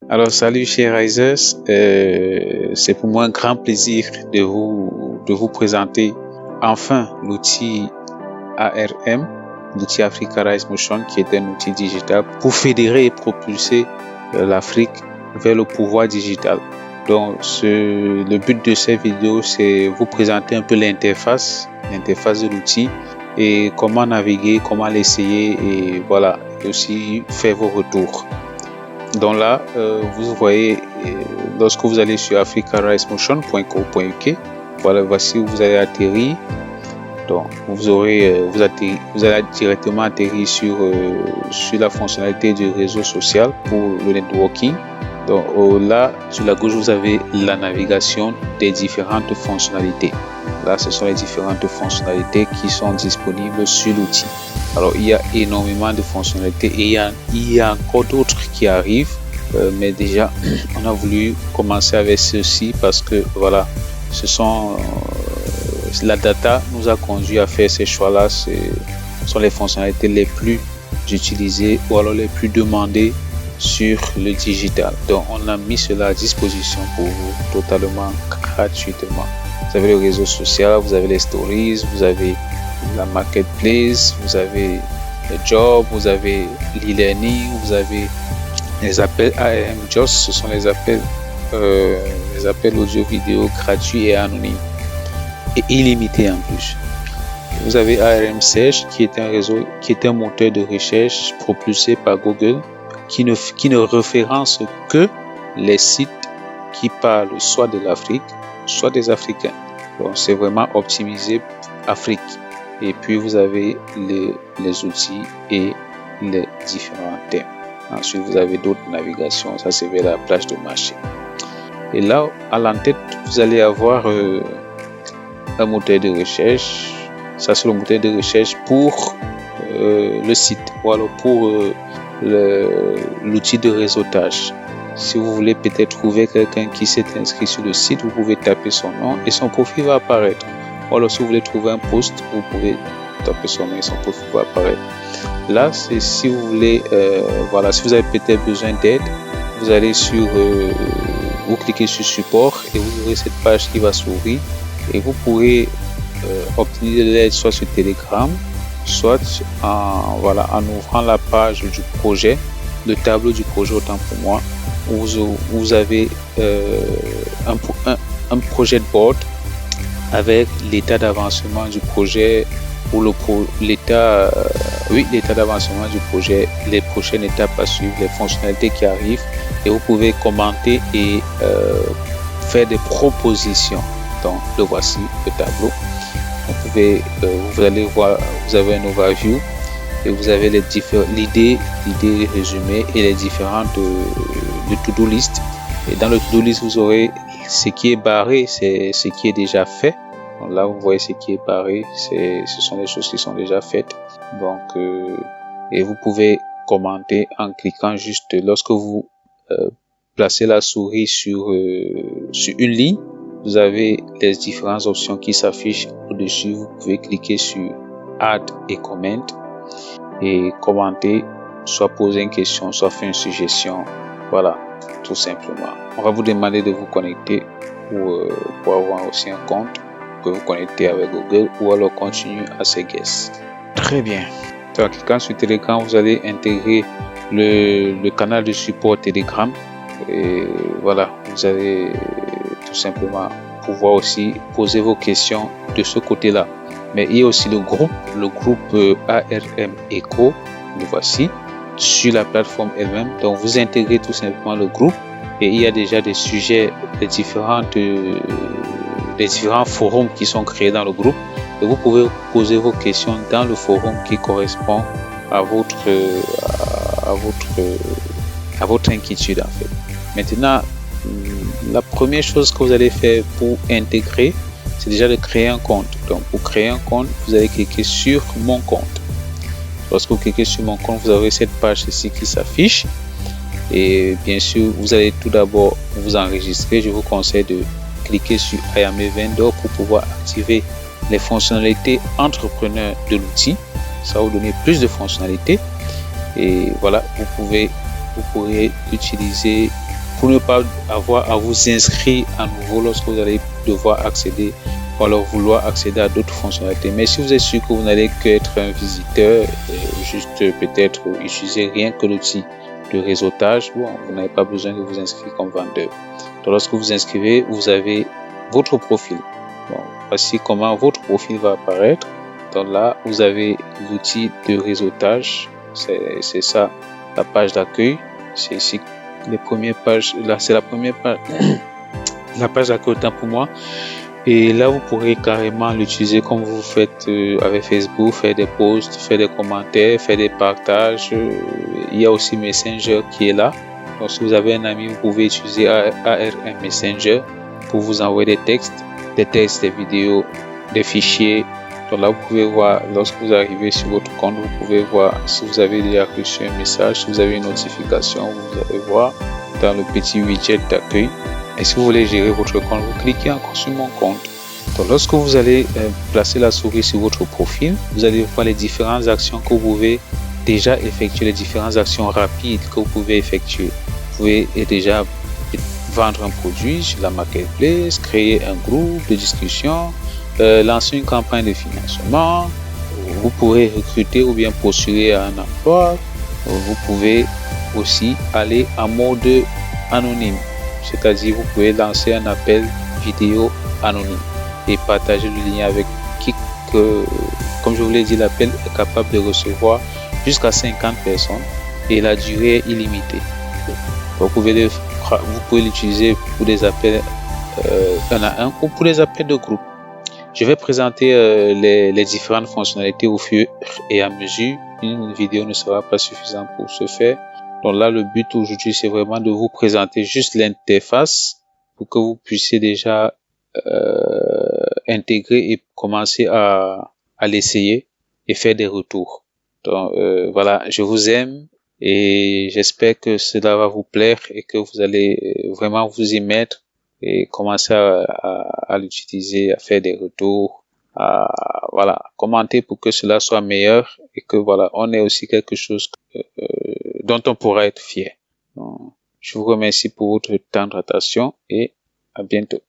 Alors, salut chers Risers, c'est pour moi un grand plaisir de vous présenter enfin l'outil ARM, l'outil Africa Rise Motion, qui est un outil digital pour fédérer et propulser l'Afrique vers le pouvoir digital. Donc, le but de cette vidéo, c'est vous présenter un peu l'interface de l'outil et comment naviguer, comment l'essayer et voilà, et aussi faire vos retours. Donc là, vous voyez, lorsque vous allez sur africarisemotion.co.uk, voilà, voici où vous allez atterrir. Donc, vous allez directement atterrir sur la fonctionnalité du réseau social pour le networking. Donc là, sur la gauche, vous avez la navigation des différentes fonctionnalités. Là, ce sont les différentes fonctionnalités qui sont disponibles sur l'outil. Alors, il y a énormément de fonctionnalités et il y a encore d'autres qui arrivent. Mais déjà, on a voulu commencer avec ceci parce que voilà, la data nous a conduit à faire ces choix-là. Ce sont les fonctionnalités les plus utilisées ou alors les plus demandées sur le digital. Donc, on a mis cela à disposition pour vous totalement gratuitement. Vous avez le réseau social, vous avez les stories, vous avez la marketplace, vous avez le job, vous avez l'e-learning, vous avez les appels ARM JOS, ce sont les appels audio-vidéo gratuits et anonymes et illimités en plus. Vous avez ARM Search qui est un moteur de recherche propulsé par Google qui ne référence que les sites qui parlent soit de l'Afrique, soit des Africains. Donc c'est vraiment optimisé Afrique. Et puis vous avez les outils et les différents thèmes. Ensuite vous avez d'autres navigations, ça c'est vers la plage de marché. Et là à l'entête vous allez avoir un moteur de recherche. Ça c'est le moteur de recherche pour le site ou alors pour l'outil de réseautage. Si vous voulez peut-être trouver quelqu'un qui s'est inscrit sur le site, vous pouvez taper son nom et son profil va apparaître. Ou alors si vous voulez trouver un post, vous pouvez taper son nom et son profil va apparaître. Là, c'est si vous voulez, voilà, si vous avez peut-être besoin d'aide, vous allez vous cliquez sur support et vous aurez cette page qui va s'ouvrir et vous pourrez obtenir de l'aide soit sur Telegram, soit en ouvrant la page du projet, le tableau du projet autant pour moi, où vous avez un projet de board avec l'état d'avancement du projet pour l'état d'avancement du projet, les prochaines étapes à suivre, les fonctionnalités qui arrivent et vous pouvez commenter et faire des propositions. Donc le voici le tableau. Vous allez voir, vous avez un overview et vous avez l'idée résumée et les différentes de to-do list. Et dans le to-do list, vous aurez ce qui est barré, c'est ce qui est déjà fait. Donc là, vous voyez ce qui est barré, ce sont les choses qui sont déjà faites. Donc, et vous pouvez commenter en cliquant juste lorsque vous placez la souris sur une ligne. Vous avez les différentes options qui s'affichent au-dessus. Vous pouvez cliquer sur Add et Comment et commenter, soit poser une question, soit faire une suggestion. Voilà, tout simplement. On va vous demander de vous connecter pour avoir aussi un compte. Vous pouvez vous connecter avec Google ou alors continuer à ces guests. Très bien. En cliquant sur Telegram, vous allez intégrer le canal de support Telegram. Et voilà, vous allez tout simplement pouvoir aussi poser vos questions de ce côté-là. Mais il y a aussi le groupe ARM Echo, le voici, sur la plateforme elle-même. Donc vous intégrez tout simplement le groupe et il y a déjà des sujets, des différents forums qui sont créés dans le groupe. Et vous pouvez poser vos questions dans le forum qui correspond à votre inquiétude en fait. Maintenant, la première chose que vous allez faire pour intégrer, c'est déjà de créer un compte. Donc pour créer un compte, vous allez cliquer sur mon compte. Lorsque vous cliquez sur mon compte, vous aurez cette page ici qui s'affiche. Et bien sûr, vous allez tout d'abord vous enregistrer. Je vous conseille de cliquer sur I am a vendor pour pouvoir activer les fonctionnalités entrepreneur de l'outil. Ça va vous donner plus de fonctionnalités. Et voilà, vous pourrez utiliser pour ne pas avoir à vous inscrire à nouveau lorsque vous allez devoir accéder ou alors vouloir accéder à d'autres fonctionnalités. Mais si vous êtes sûr que vous n'allez qu'être un visiteur, juste peut-être utiliser rien que l'outil de réseautage, bon, vous n'avez pas besoin de vous inscrire comme vendeur. Donc lorsque vous inscrivez, vous avez votre profil. Donc, voici comment votre profil va apparaître. Donc là, vous avez l'outil de réseautage. C'est ça, la page d'accueil. C'est ici les premières pages. Là, c'est la première page. La page d'accueil autant pour moi. Et là, vous pourrez carrément l'utiliser comme vous faites avec Facebook, faire des posts, faire des commentaires, faire des partages. Il y a aussi Messenger qui est là. Donc, si vous avez un ami, vous pouvez utiliser ARM Messenger pour vous envoyer des textes, des vidéos, des fichiers. Donc là, vous pouvez voir, lorsque vous arrivez sur votre compte, vous pouvez voir si vous avez déjà reçu un message, si vous avez une notification, vous allez voir dans le petit widget d'accueil. Et si vous voulez gérer votre compte, vous cliquez encore sur mon compte. Donc lorsque vous allez placer la souris sur votre profil, vous allez voir les différentes actions que vous pouvez déjà effectuer, les différentes actions rapides que vous pouvez effectuer. Vous pouvez déjà vendre un produit sur la marketplace, créer un groupe de discussion, lancer une campagne de financement, vous pourrez recruter ou bien postuler à un emploi, vous pouvez aussi aller en mode anonyme, c'est-à-dire vous pouvez lancer un appel vidéo anonyme et partager le lien avec qui que, comme je vous l'ai dit, l'appel est capable de recevoir jusqu'à 50 personnes et la durée est illimitée. Vous pouvez l'utiliser pour des appels un à un ou pour des appels de groupe. Je vais présenter les différentes fonctionnalités au fur et à mesure. Une vidéo ne sera pas suffisante pour ce faire. Donc là, le but aujourd'hui, c'est vraiment de vous présenter juste l'interface pour que vous puissiez déjà intégrer et commencer à l'essayer et faire des retours. Donc voilà, je vous aime et j'espère que cela va vous plaire et que vous allez vraiment vous y mettre et commencer à l'utiliser, à faire des retours, à commenter pour que cela soit meilleur et que voilà, on ait aussi quelque chose dont on pourra être fier. Donc, je vous remercie pour votre tendre attention et à bientôt.